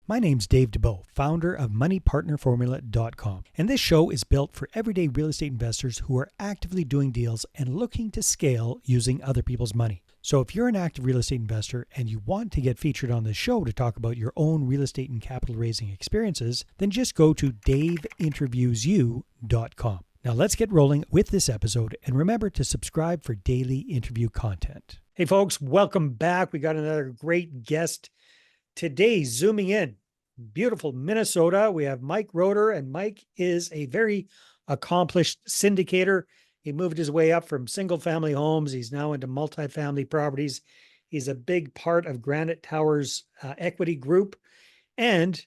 My name's Dave DeBow, founder of MoneyPartnerFormula.com, and this show is built for everyday real estate investors who are actively doing deals and looking to scale using other people's money. So if you're an active real estate investor and you want to get featured on this show to talk about your own real estate and capital raising experiences, then just go to daveinterviewsyou.com. Now let's get rolling with this episode, and remember to subscribe for daily interview content. Hey folks, welcome back. We got another great guest today, zooming in, beautiful Minnesota. We have Mike Roeder, and Mike is a very accomplished syndicator. He moved his way up from single family homes. He's now into multifamily properties. He's a big part of Granite Towers Equity Group, and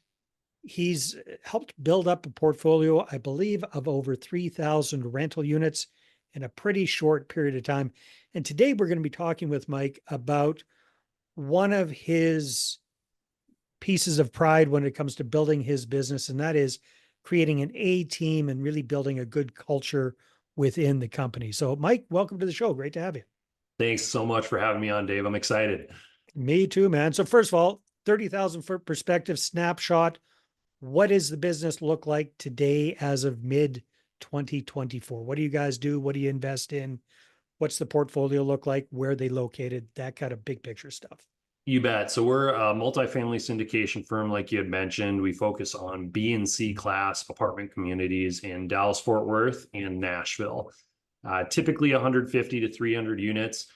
he's helped build up a portfolio, I believe, of over 3,000 rental units in a pretty short period of time. And today we're going to be talking with Mike about one of his pieces of pride when it comes to building his business, and that is creating an A team and really building a good culture within the company. So Mike, welcome to the show. Great to have you. Thanks so much for having me on, Dave. I'm excited. Me too, man. So first of all, 30,000 foot perspective snapshot. What does the business look like today as of mid 2024? What do you guys do? What do you invest in? What's the portfolio look like? Where are they located? That kind of big picture stuff. You bet. So we're a multifamily syndication firm, like you had mentioned. We focus on B and C class apartment communities in Dallas, Fort Worth, and Nashville. Typically 150 to 300 units.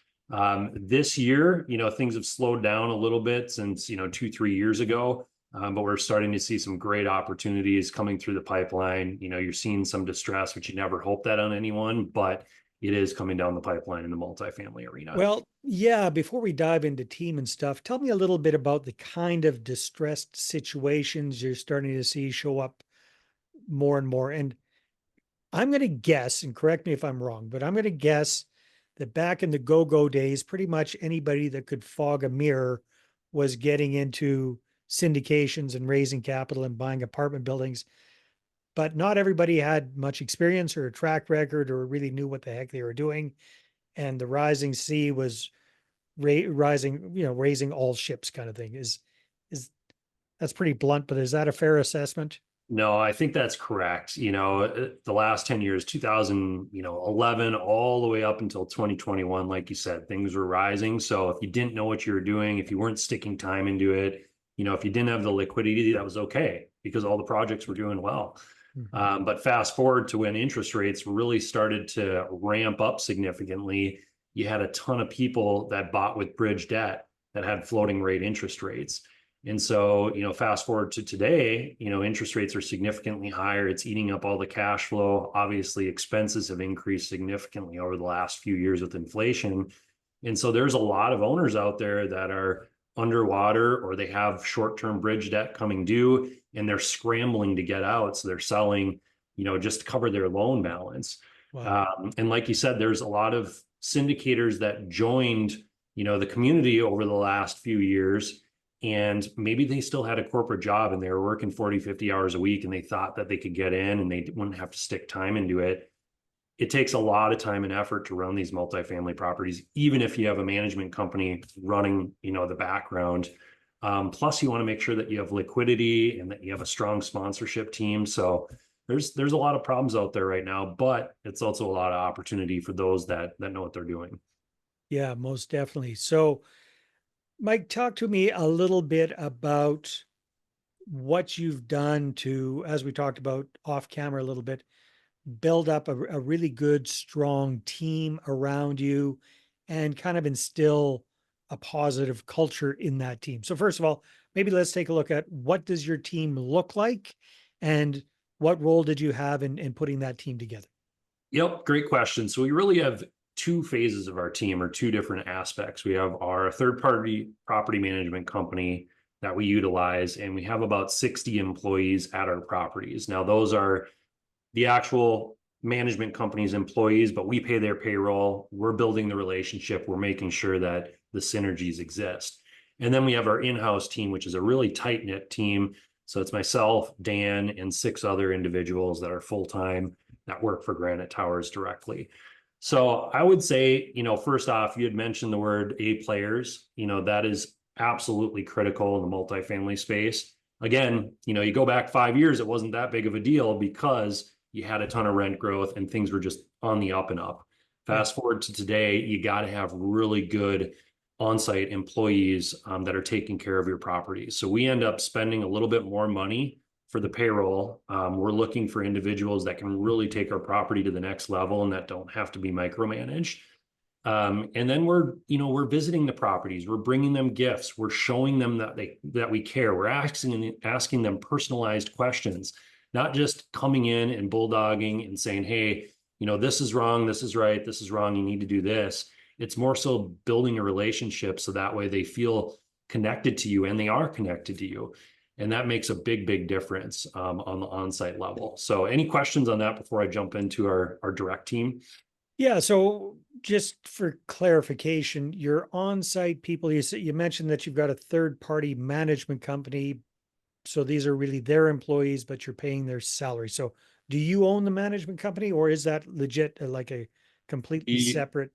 This year, things have slowed down a little bit since, 2-3 years ago. But we're starting to see some great opportunities coming through the pipeline. You're seeing some distress, which you never hope that on anyone, but it is coming down the pipeline in the multifamily arena. Well, yeah, before we dive into team and stuff, tell me a little bit about the kind of distressed situations you're starting to see show up more and more. And I'm going to guess, and correct me if I'm wrong, but I'm going to guess that back in the go-go days, pretty much anybody that could fog a mirror was getting into syndications and raising capital and buying apartment buildings. But not everybody had much experience or a track record or really knew what the heck they were doing. And the rising sea was raising all ships kind of thing. Is that's pretty blunt, but is that a fair assessment? No, I think that's correct. The last 10 years, 2011, all the way up until 2021, like you said, things were rising. So if you didn't know what you were doing, if you weren't sticking time into it, if you didn't have the liquidity, that was okay because all the projects were doing well. Mm-hmm. But fast forward to when interest rates really started to ramp up significantly, you had a ton of people that bought with bridge debt that had floating rate interest rates. And so, fast forward to today, interest rates are significantly higher. It's eating up all the cash flow. Obviously, expenses have increased significantly over the last few years with inflation. And so there's a lot of owners out there that are underwater or they have short-term bridge debt coming due and they're scrambling to get out. So they're selling, just to cover their loan balance. Wow. And like you said, there's a lot of syndicators that joined, the community over the last few years. And maybe they still had a corporate job and they were working 40, 50 hours a week and they thought that they could get in and they wouldn't have to stick time into it. It takes a lot of time and effort to run these multifamily properties, even if you have a management company running, the background. Plus, you want to make sure that you have liquidity and that you have a strong sponsorship team. So there's a lot of problems out there right now, but it's also a lot of opportunity for those that know what they're doing. Yeah, most definitely. So, Mike, talk to me a little bit about what you've done to, as we talked about off camera a little bit, build up a really good, strong team around you and kind of instill a positive culture in that team. So first of all, maybe let's take a look at what does your team look like and what role did you have in putting that team together? Yep, great question. So we really have two phases of our team or two different aspects. We have our third-party property management company that we utilize, and we have about 60 employees at our properties. Now, those are the actual management company's employees, but we pay their payroll. We're building the relationship. We're making sure that the synergies exist. And then we have our in-house team, which is a really tight-knit team. So it's myself, Dan, and 6 other individuals that are full-time that work for Granite Towers directly. So I would say, first off, you had mentioned the word A players, that is absolutely critical in the multifamily space. again, you go back 5 years, it wasn't that big of a deal because you had a ton of rent growth and things were just on the up and up. Yeah. Fast forward to today, you got to have really good on-site employees that are taking care of your property. So we end up spending a little bit more money for the payroll. We're looking for individuals that can really take our property to the next level and that don't have to be micromanaged. And then we're visiting the properties, we're bringing them gifts, we're showing them that we care, we're asking them personalized questions, not just coming in and bulldogging and saying, hey, this is wrong, this is right, this is wrong, you need to do this. It's more so building a relationship so that way they feel connected to you and they are connected to you. And that makes a big difference on the on-site level. So any questions on that before I jump into our direct team? Yeah. So just for clarification, your on-site people, you mentioned that you've got a third-party management company. So these are really their employees, but you're paying their salary. So do you own the management company, or is that legit like a completely separate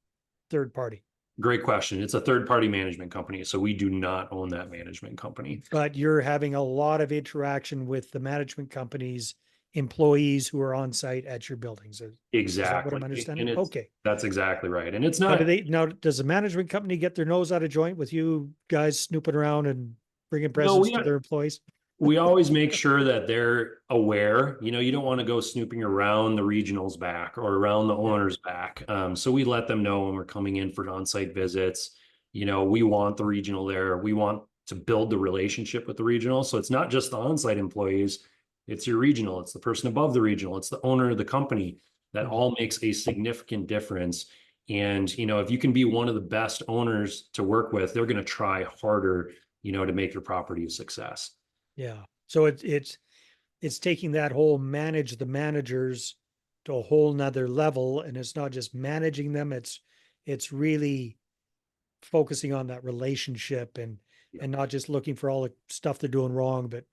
third party? Great question. It's a third-party management company, so we do not own that management company. But you're having a lot of interaction with the management company's employees who are on site at your buildings. Is that what I'm Exactly. understanding? And Okay. that's exactly right. And it's Now, not, does the management company get their nose out of joint with you guys snooping around and bringing no, presents to their employees? we always make sure that they're aware. You don't want to go snooping around the regional's back or around the owner's back. So we let them know when we're coming in for on-site visits. We want the regional there. We want to build the relationship with the regional. So it's not just the on-site employees, it's your regional, it's the person above the regional, it's the owner of the company. That all makes a significant difference. And, if you can be one of the best owners to work with, they're going to try harder, to make your property a success. Yeah. So it's taking that whole manage the managers to a whole nother level. And it's not just managing them, it's really focusing on that relationship and not just looking for all the stuff they're doing wrong, but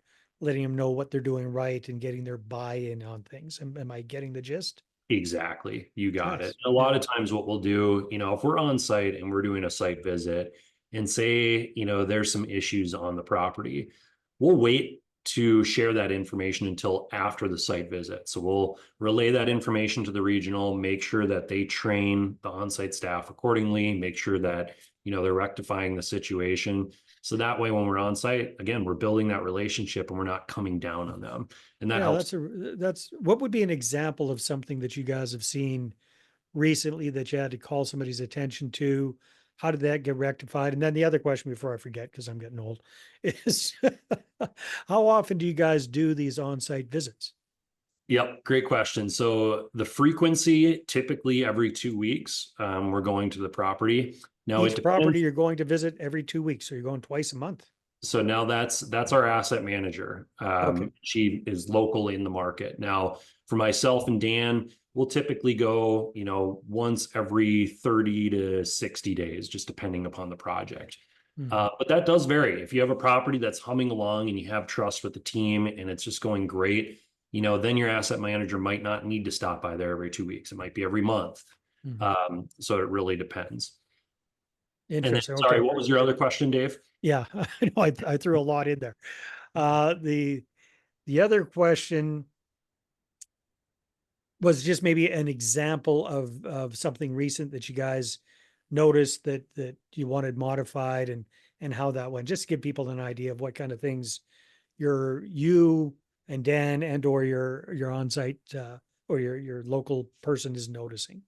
letting them know what they're doing right and getting their buy-in on things. Am I getting the gist? Exactly. You got Nice. it. A lot of times what we'll do, if we're on site and we're doing a site visit and say, there's some issues on the property, we'll wait to share that information until after the site visit. So we'll relay that information to the regional, make sure that they train the on-site staff accordingly, make sure that, they're rectifying the situation. So that way, when we're on site, again, we're building that relationship and we're not coming down on them. And that Yeah, helps. that's what would be an example of something that you guys have seen recently that you had to call somebody's attention to? How did that get rectified? And then the other question before I forget, because I'm getting old, is how often do you guys do these on-site visits? Yep, great question. So the frequency, typically every 2 weeks, we're going to the property. Now it Each property depends. you're going to visit every 2 weeks, so you're going twice a month. So now that's our asset manager. Okay. She is local in the market. Now, for myself and Dan, we'll typically go, once every 30 to 60 days, just depending upon the project. But that does vary. If you have a property that's humming along and you have trust with the team and it's just going great, then your asset manager might not need to stop by there every 2 weeks. It might be every month. So it really depends. And then, Interesting. sorry, Okay. what was your other question, Dave? Yeah, I know I threw a lot in there. The other question was just maybe an example of something recent that you guys noticed that you wanted modified and how that went, just to give people an idea of what kind of things you and Dan and or your on-site or your local person is noticing.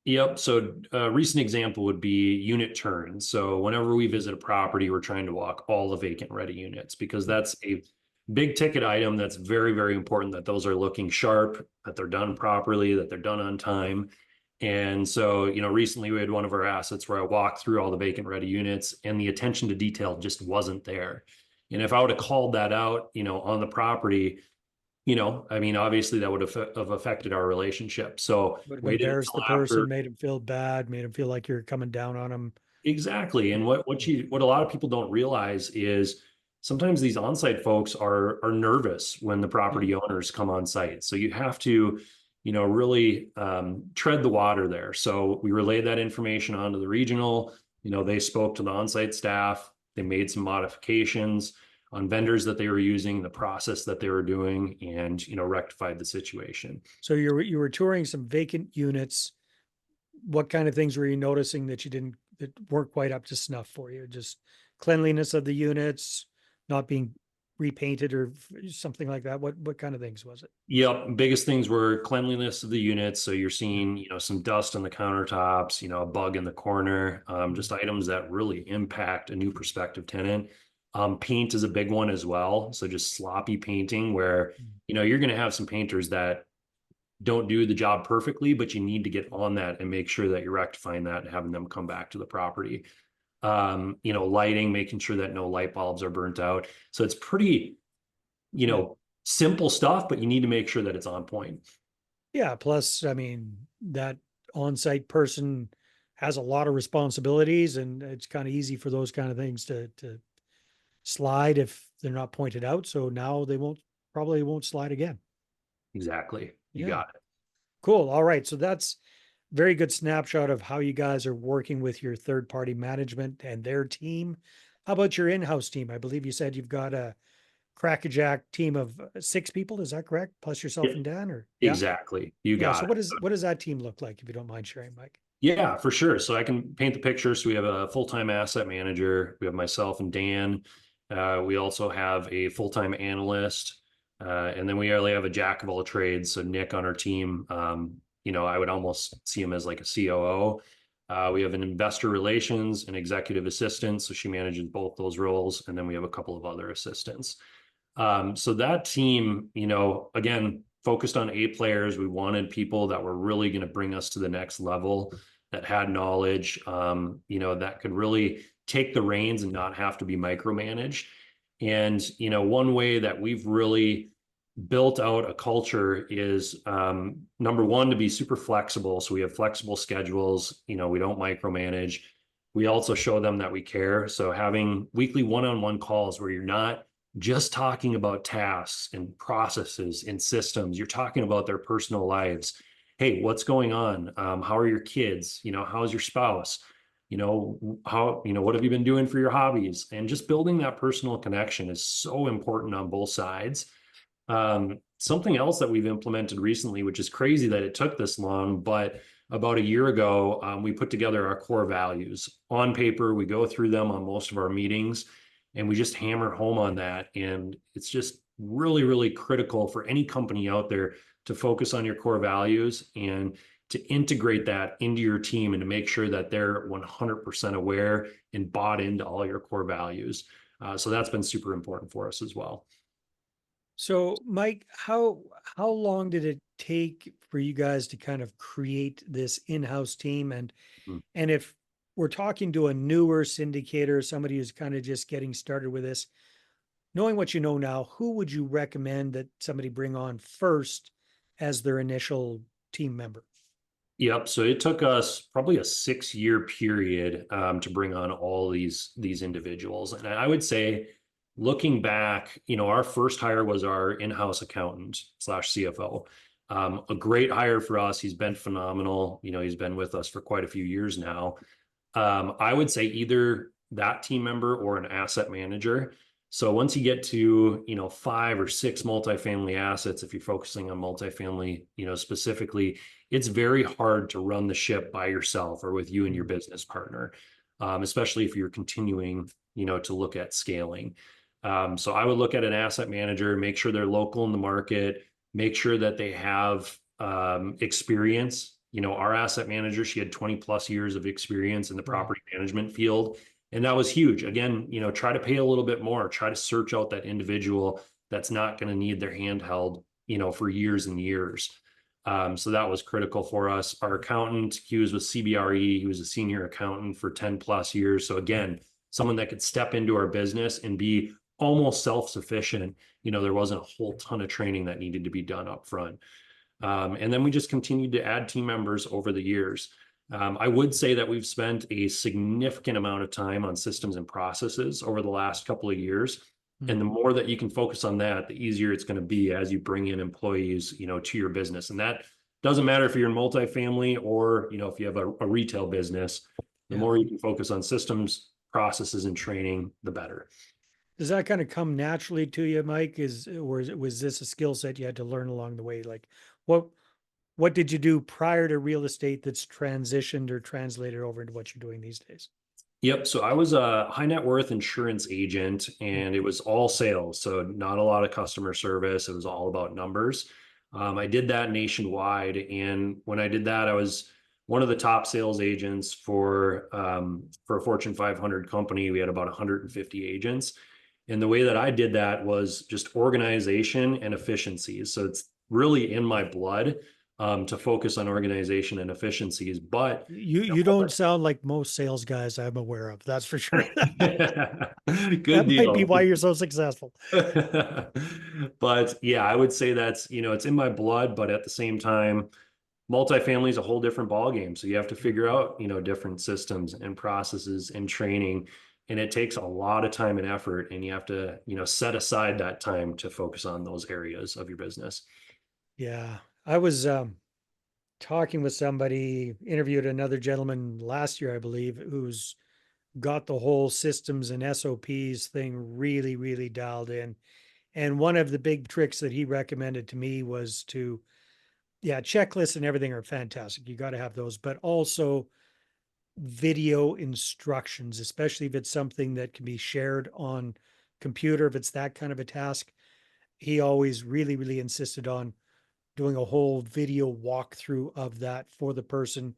Yep. So a recent example would be unit turns. So whenever we visit a property, we're trying to walk all the vacant ready units because that's a big ticket item that's very important that those are looking sharp, that they're done properly, that they're done on time. And so, recently we had one of our assets where I walked through all the vacant ready units and the attention to detail just wasn't there. And if I would have called that out, on the property, obviously that would have affected our relationship. So Would have waited embarrassed until the after. person, made him feel bad, made him feel like you're coming down on him. Exactly. And what a lot of people don't realize is sometimes these on-site folks are nervous when the property owners come on site. So you have to, really tread the water there. So we relayed that information onto the regional. They spoke to the on-site staff. They made some modifications. on vendors that they were using, the process that they were doing, and, rectified the situation. So you were touring some vacant units. What kind of things were you noticing that that weren't quite up to snuff for you? Just cleanliness of the units, not being repainted or something like that. What kind of things was it? Yep. Biggest things were cleanliness of the units. So you're seeing, some dust on the countertops, a bug in the corner, just items that really impact a new prospective tenant. Paint is a big one as well. So just sloppy painting where, you're going to have some painters that don't do the job perfectly, but you need to get on that and make sure that you're rectifying that and having them come back to the property. Lighting, making sure that no light bulbs are burnt out. So it's pretty, simple stuff, but you need to make sure that it's on point. Yeah. Plus, I mean, that on-site person has a lot of responsibilities, and it's kind of easy for those kind of things to slide if they're not pointed out. So now they probably won't slide again. Exactly. You Yeah. got it. Cool. All right. So that's very good snapshot of how you guys are working with your third party management and their team. How about your in-house team? I believe you said you've got a crackerjack team of 6 people. Is that correct? Plus Yeah, yourself and Dan, or yeah, exactly. You yeah. So got it. what does that team look like, if you don't mind sharing, Mike? Yeah, for sure. So I can paint the picture. So we have a full-time asset manager. We have myself and Dan. We also have a full-time analyst. And then we only have a jack of all trades. So Nick on our team, I would almost see him as like a COO. We have an investor relations and executive assistant. So she manages both those roles. And then we have a couple of other assistants. So that team, again, focused on A players. We wanted people that were really going to bring us to the next level, that had knowledge, that could really take the reins and not have to be micromanaged. And, one way that we've really built out a culture is number one, to be super flexible. So we have flexible schedules, we don't micromanage. We also show them that we care. So having weekly one-on-one calls where you're not just talking about tasks and processes and systems. You're talking about their personal lives. Hey, what's going on? How are your kids? How's your spouse? What have you been doing for your hobbies? And just building that personal connection is so important on both sides. Something else that we've implemented recently, which is crazy that it took this long, but about a year ago, we put together our core values on paper. We go through them on most of our meetings, and we just hammer home on that. And it's just really, really critical for any company out there to focus on your core values and to integrate that into your team and to make sure that they're 100% aware and bought into all your core values. So that's been super important for us as well. So, Mike, how long did it take for you guys to kind of create this in-house team? And if we're talking to a newer syndicator, somebody who's kind of just getting started with this, knowing what you know now, who would you recommend that somebody bring on first as their initial team member? Yep. So it took us probably a 6-year period to bring on all these individuals. And I would say, looking back, our first hire was our in-house accountant slash CFO. A great hire for us. He's been phenomenal. He's been with us for quite a few years now. I would say either that team member or an asset manager. So once you get to, 5 or 6 multifamily assets, if you're focusing on multifamily, specifically, it's very hard to run the ship by yourself or with you and your business partner, especially if you're continuing, to look at scaling. So I would look at an asset manager, make sure they're local in the market, make sure that they have experience. Our asset manager, she had 20 plus years of experience in the Wow. property management field. And that was huge. Again, try to pay a little bit more, try to search out that individual that's not going to need their handheld, for years and years. So that was critical for us. Our accountant, he was with CBRE. He was a senior accountant for 10 plus years. So again, someone that could step into our business and be almost self-sufficient. There wasn't a whole ton of training that needed to be done up front. And then we just continued to add team members over the years. I would say that we've spent a significant amount of time on systems and processes over the last couple of years. And the more that you can focus on that, the easier it's going to be as you bring in employees, to your business. And that doesn't matter if you're in multifamily or, if you have a retail business, the Yeah. more you can focus on systems, processes, and training, the better. Does that kind of come naturally to you, Mike? Was this a skill set you had to learn along the way? Like what what did you do prior to real estate that's transitioned or translated over into what you're doing these days? Yep. So I was a high net worth insurance agent Mm. and it was all sales. So not a lot of customer service. It was all about numbers. I did that nationwide. And when I did that, I was one of the top sales agents for a Fortune 500 company. We had about 150 agents. And the way that I did that was just organization and efficiencies. So it's really in my blood to focus on organization and efficiencies. But You don't sound like most sales guys I'm aware of. That's for sure. good That might be deal. why you're so successful. But yeah, I would say that's, it's in my blood, but at the same time, multifamily is a whole different ballgame. So you have to figure out, different systems and processes and training. And it takes a lot of time and effort. And you have to, set aside that time to focus on those areas of your business. Yeah. I was talking with somebody, interviewed another gentleman last year, I believe, who's got the whole systems and SOPs thing really, really dialed in. And one of the big tricks that he recommended to me was to, yeah, checklists and everything are fantastic. You got to have those, but also video instructions, especially if it's something that can be shared on computer, if it's that kind of a task. He always really, really insisted on doing a whole video walkthrough of that for the person.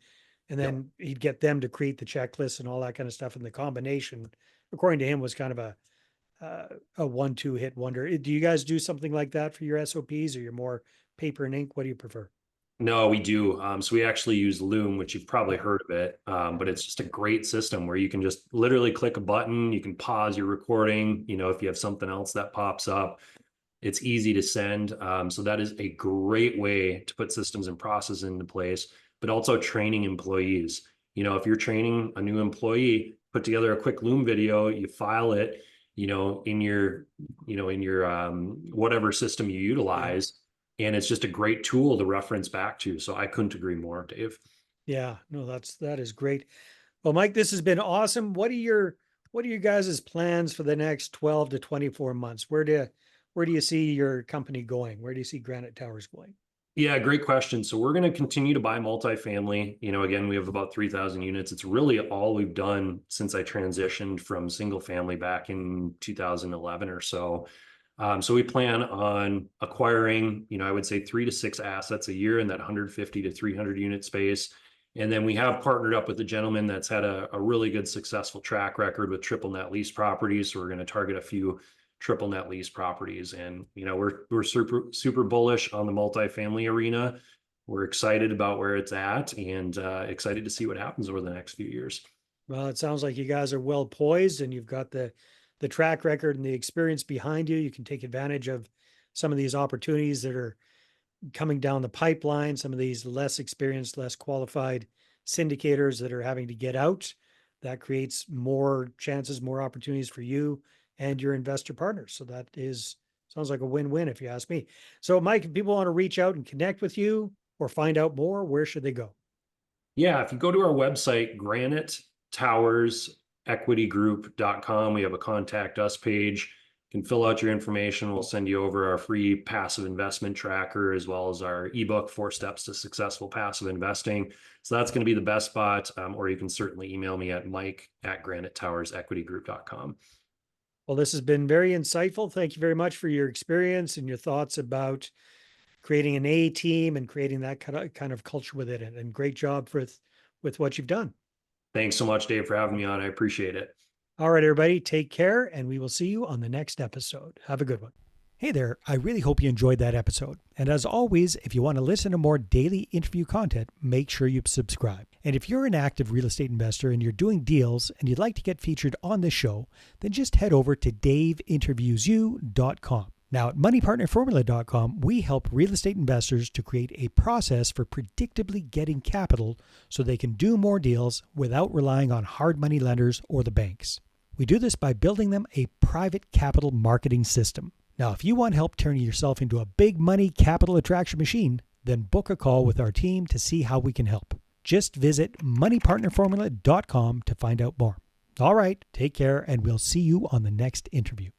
And Yep. then he'd get them to create the checklist and all that kind of stuff. And the combination, according to him, was kind of a 1-2 hit wonder. Do you guys do something like that for your SOPs, or you're more paper and ink? What do you prefer? No, we do. So we actually use Loom, which you've probably Yeah. heard of it. But it's just a great system where you can just literally click a button, you can pause your recording, if you have something else that pops up. It's easy to send. So that is a great way to put systems and processes into place, but also training employees. If you're training a new employee, put together a quick Loom video, you file it, in your whatever system you Yeah. utilize, and it's just a great tool to reference back to. So I couldn't agree more, Dave. Yeah. No, that is great. Well, Mike, this has been awesome. What are your guys' plans for the next 12 to 24 months? Where do you see your company going? Where do you see Granite Towers going? Yeah, great question. So we're going to continue to buy multifamily. Again, we have about 3,000 units. It's really all we've done since I transitioned from single family back in 2011 or so. So we plan on acquiring, I would say 3 to 6 assets a year in that 150 to 300 unit space. And then we have partnered up with a gentleman that's had a really good successful track record with triple net lease properties. So we're going to target a few triple net lease properties. And, we're super bullish on the multifamily arena. We're excited about where it's at and excited to see what happens over the next few years. Well, it sounds like you guys are well poised and you've got the track record and the experience behind you. You can take advantage of some of these opportunities that are coming down the pipeline, some of these less experienced, less qualified syndicators that are having to get out. That creates more chances, more opportunities for you and your investor partners. So that is sounds like a win-win if you ask me. So Mike, if people want to reach out and connect with you or find out more, where should they go? Yeah, if you go to our website, Granite Towers Equity Group.com, we have a contact us page. You can fill out your information. We'll send you over our free passive investment tracker as well as our ebook, 4 Steps to Successful Passive Investing. So that's going to be the best spot. Or you can certainly email me at mike@granitetowersequitygroup.com. Well, this has been very insightful. Thank you very much for your experience and your thoughts about creating an A team and creating that kind of culture with it. And great job with what you've done. Thanks so much, Dave, for having me on. I appreciate it. All right, everybody, take care, and we will see you on the next episode. Have a good one. Hey there, I really hope you enjoyed that episode. And as always, if you want to listen to more daily interview content, make sure you subscribe. And if you're an active real estate investor and you're doing deals and you'd like to get featured on this show, then just head over to daveinterviewyou.com. Now, at moneypartnerformula.com, we help real estate investors to create a process for predictably getting capital so they can do more deals without relying on hard money lenders or the banks. We do this by building them a private capital marketing system. Now, if you want help turning yourself into a big money capital attraction machine, then book a call with our team to see how we can help. Just visit moneypartnerformula.com to find out more. All right, take care, and we'll see you on the next interview.